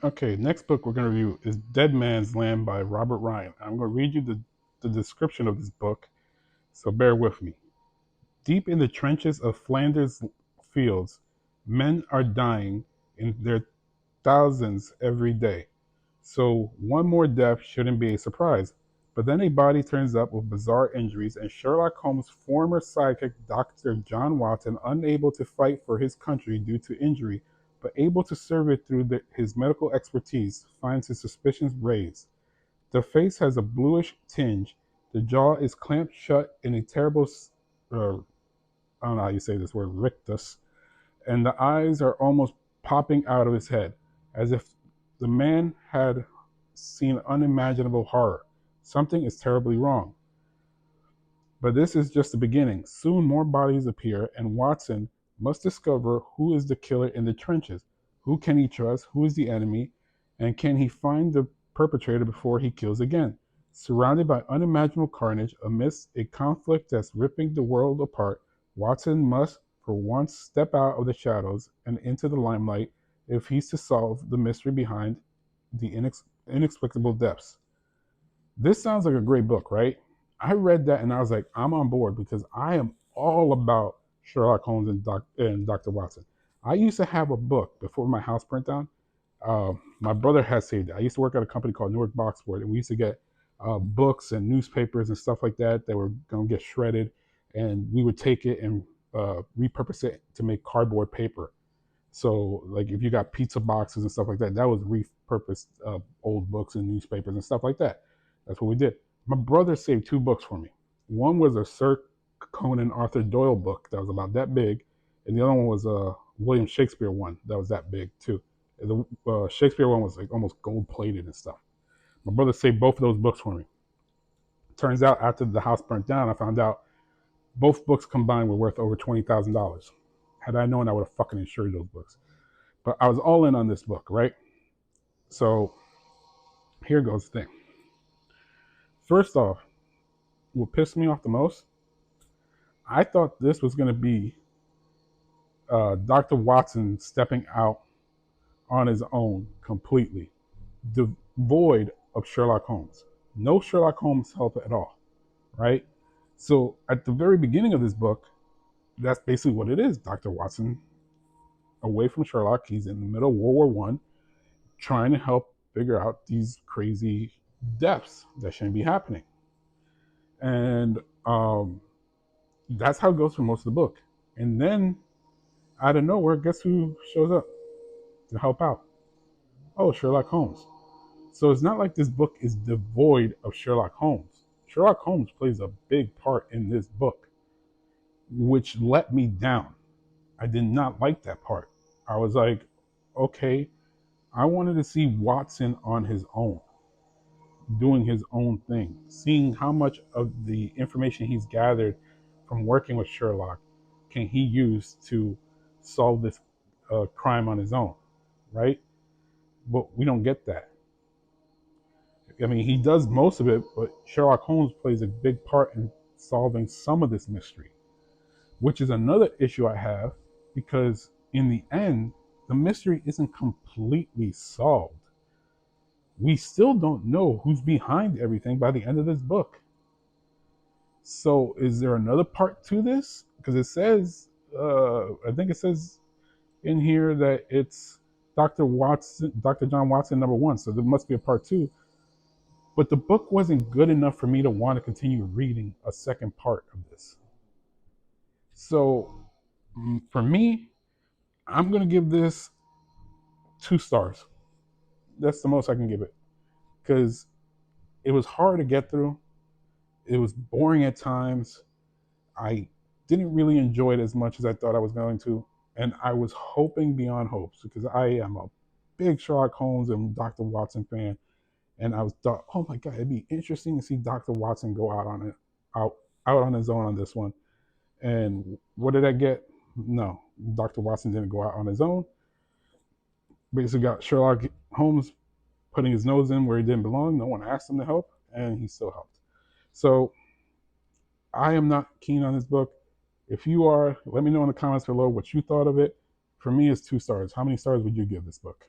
Okay, next book we're going to review is Dead Man's Land by Robert Ryan. I'm going to read you the description of this book, so bear with me. Deep in the trenches of Flanders fields, men are dying in their thousands every day. So one more death shouldn't be a surprise. But then a body turns up with bizarre injuries, and Sherlock Holmes' former sidekick, Dr. John Watson, unable to fight for his country due to injury, but able to serve it through his medical expertise, finds his suspicions raised. The face has a bluish tinge, the jaw is clamped shut in a terrible, I don't know how you say this word, rictus, and the eyes are almost popping out of his head, as if the man had seen unimaginable horror. Something is terribly wrong. But this is just the beginning. Soon more bodies appear, and Watson must discover who is the killer in the trenches. Who can he trust? Who is the enemy? And can he find the perpetrator before he kills again? Surrounded by unimaginable carnage, amidst a conflict that's ripping the world apart, Watson must, for once, step out of the shadows and into the limelight if he's to solve the mystery behind the inexplicable depths. This sounds like a great book, right? I read that and I was like, I'm on board because I am all about Sherlock Holmes and Dr. Watson. I used to have a book before my house burnt down. My brother has saved it. I used to work at a company called Newark Boxboard, and we used to get books and newspapers and stuff like that that were going to get shredded, and we would take it and repurpose it to make cardboard paper. So, like, if you got pizza boxes and stuff like that, that was repurposed old books and newspapers and stuff like that. That's what we did. My brother saved two books for me. One was a Sir Conan Arthur Doyle book that was about that big, and the other one was a William Shakespeare one that was that big too. The Shakespeare one was like almost gold plated and stuff. My brother saved both of those books for me. Turns out after the house burnt down, I found out both books combined were worth over $20,000. Had I known, I would have fucking insured those books. But I was all in on this book, right? So here goes the thing. First off, what pissed me off the most, I thought this was going to be Dr. Watson stepping out on his own completely, devoid of Sherlock Holmes. No Sherlock Holmes help at all, right? So at the very beginning of this book, that's basically what it is. Dr. Watson, away from Sherlock, he's in the middle of World War I, trying to help figure out these crazy deaths that shouldn't be happening. And that's how it goes for most of the book. And then out of nowhere, guess who shows up to help out? Oh, Sherlock Holmes. So it's not like this book is devoid of Sherlock Holmes. Sherlock Holmes plays a big part in this book, which let me down. I did not like that part. I was like, okay, I wanted to see Watson on his own, doing his own thing, seeing how much of the information he's gathered from working with Sherlock can he use to solve this crime on his own, right? But we don't get that. I mean, he does most of it, but Sherlock Holmes plays a big part in solving some of this mystery, which is another issue I have because in the end, the mystery isn't completely solved. We still don't know who's behind everything by the end of this book. So, is there another part to this? Because it says, I think it says in here that it's Dr. Watson, Dr. John Watson number one. So there must be a part two. But the book wasn't good enough for me to want to continue reading a second part of this. So for me, I'm going to give this 2 stars. That's the most I can give it because it was hard to get through. It was boring at times. I didn't really enjoy it as much as I thought I was going to. And I was hoping beyond hopes because I am a big Sherlock Holmes and Dr. Watson fan. And I was thought, oh my god, it'd be interesting to see Dr. Watson go out on it, out on his own on this one. And what did I get? No, Dr. Watson didn't go out on his own. Basically, got Sherlock Holmes putting his nose in where he didn't belong. No one asked him to help, and he still helped. So I am not keen on this book. If you are, let me know in the comments below what you thought of it. For me, it's 2 stars. How many stars would you give this book?